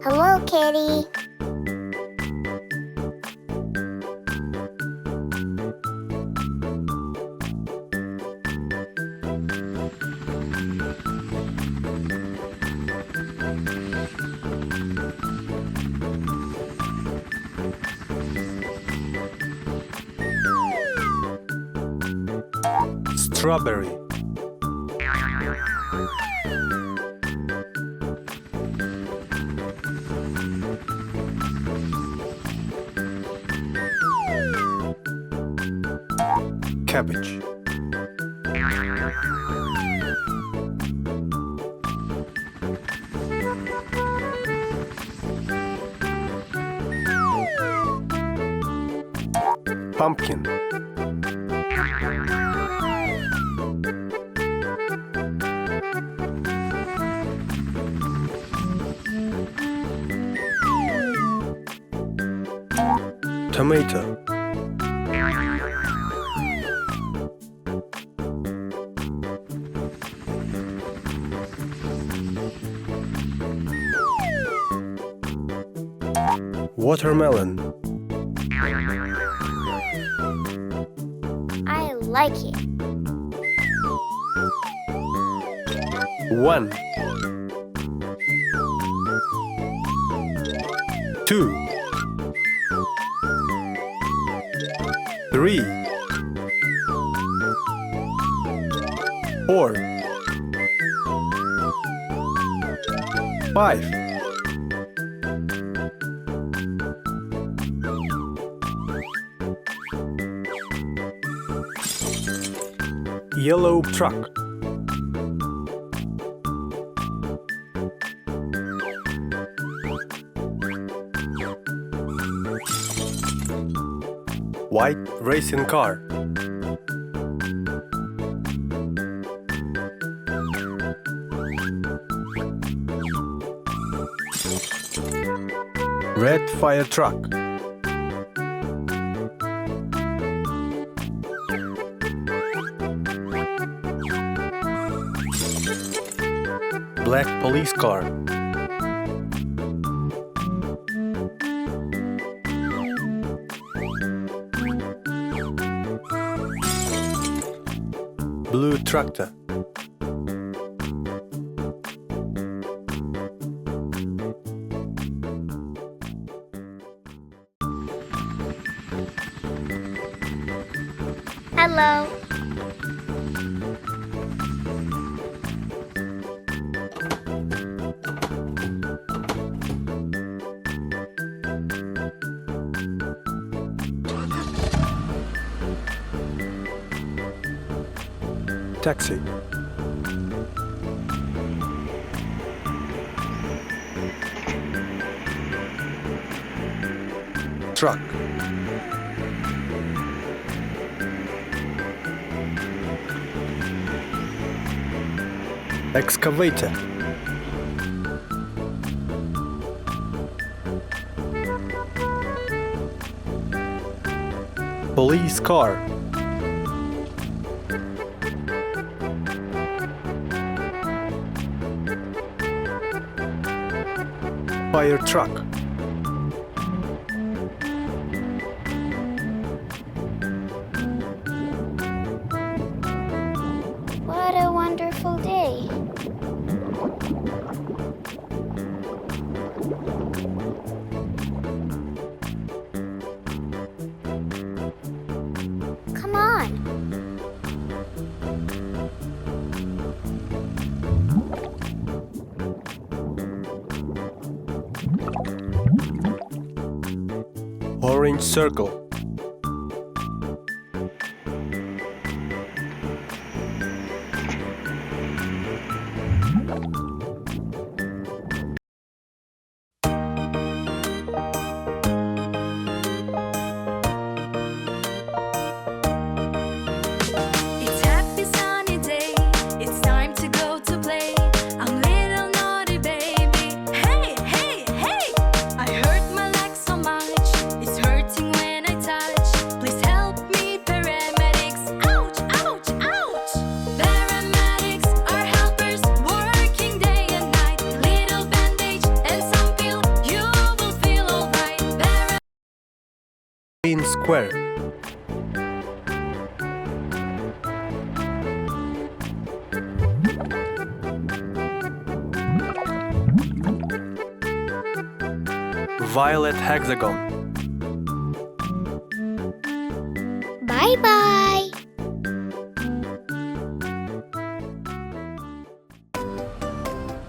Hello, kitty. Strawberry. Cabbage. Pumpkin. Tomato. Watermelon. I like it. 1 2 3 4 5 Yellow truck. White racing car. Red fire truck. Black police car. Blue tractor. Hello. Taxi. Truck. Excavator. Police car. Fire truck. What a wonderful day. Come on. Orange circle. It's happy sunny day. It's time to go to play. I'm little naughty baby. Hey, hey, hey! I hurt my leg so much. It's hurting when I In square. Violet hexagon. Bye-bye.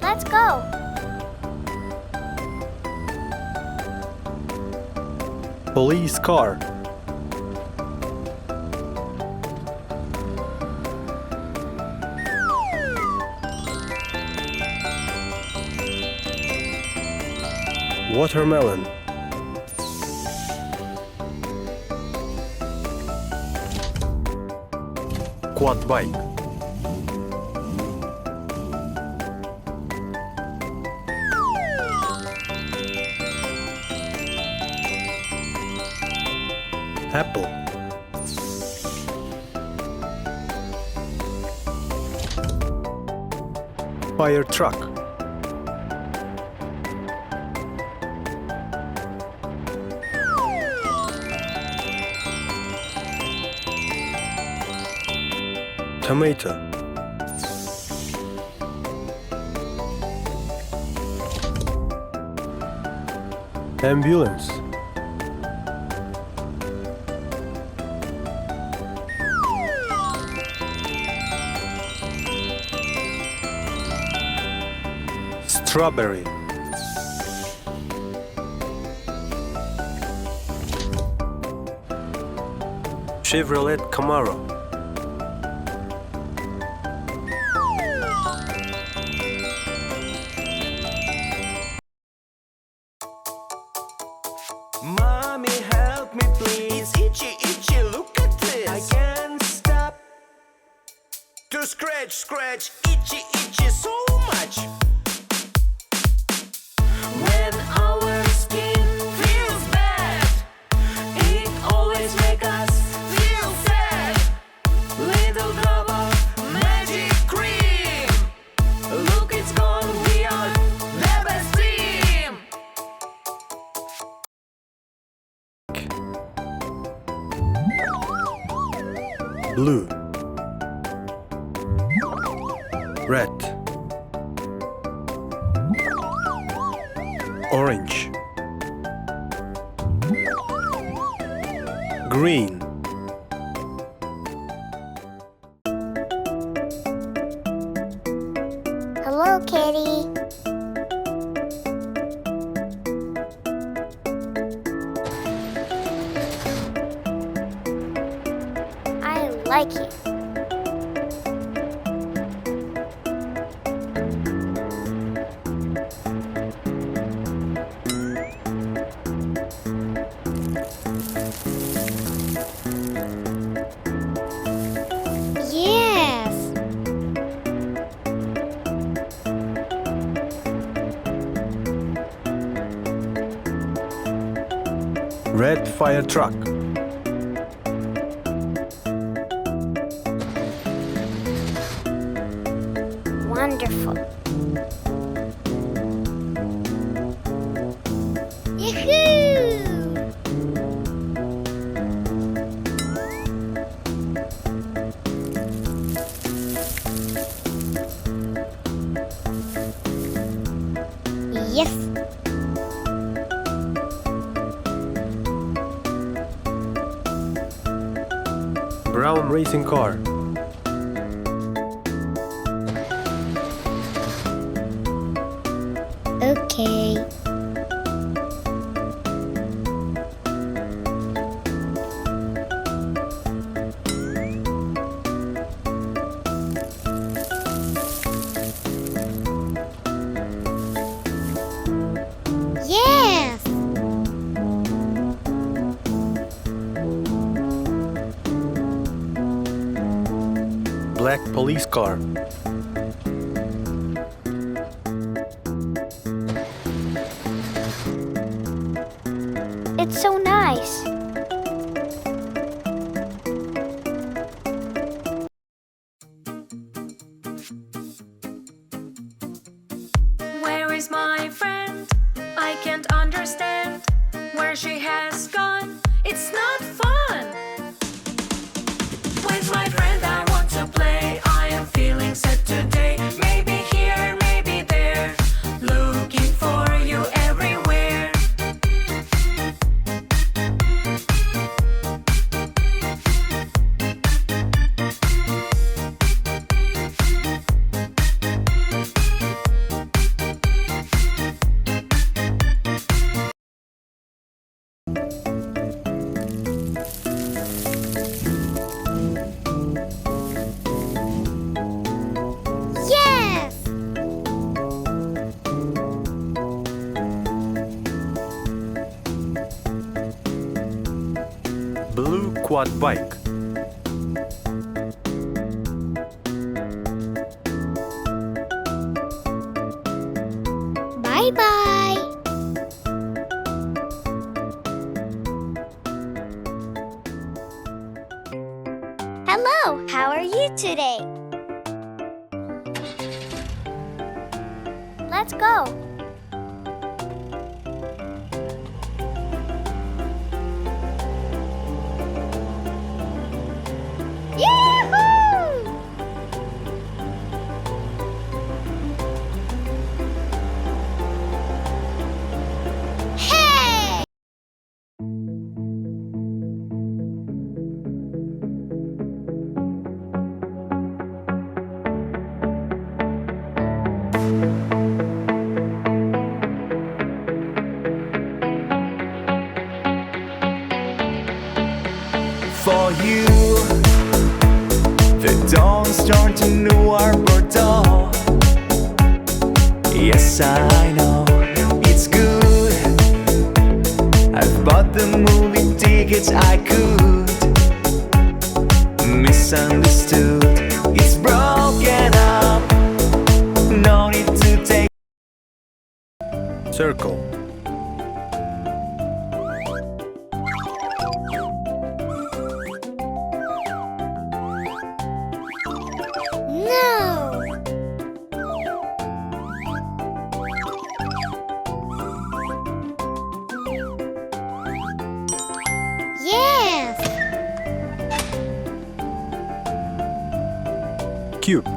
Let's go. Police car. Watermelon. Quad bike. Apple. Fire truck. Tomato. Ambulance. Strawberry. Chevrolet Camaro. Mommy, help me please. Itchy, itchy, look at this. I can't stop to scratch, scratch, itchy, itchy so much. When our skin feels bad, it always makes us feel sad. Little drop of magic cream. Look, it's gone, we are the best team. Blue. Red. Orange. Green. Hello, kitty. I like it. Yes. Red fire truck. Wonderful. Yahoo! Yes. Brown racing car. Okay. Yes. Black police car. It's so nice. Where is my friend? I can't understand where she has gone. It's it's not fun. With my friend I want to play. I am feeling sad today. Maybe here, maybe there. Looking for you everywhere. Yes! Blue quad bike. Bye-bye! Hello, how are you today? Let's go. Yahoo! Hey! For you, the dawn's turned to new arbor dawn. Yes, I know it's good. I've bought the movie tickets I could. Misunderstood, it's broken up. No need to take. Circle. No! Yes! Cube.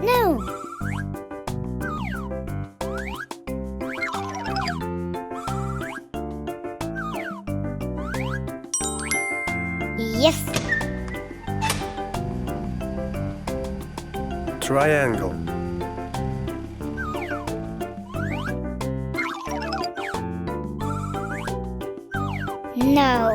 No! Yes! Triangle. No!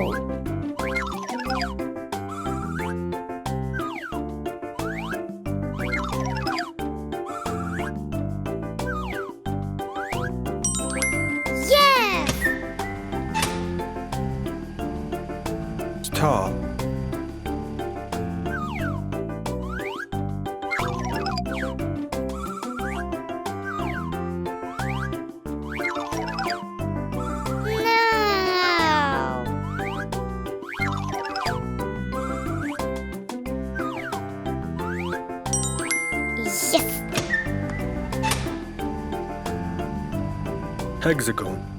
Yes! Star. No! Yes! Hexagon.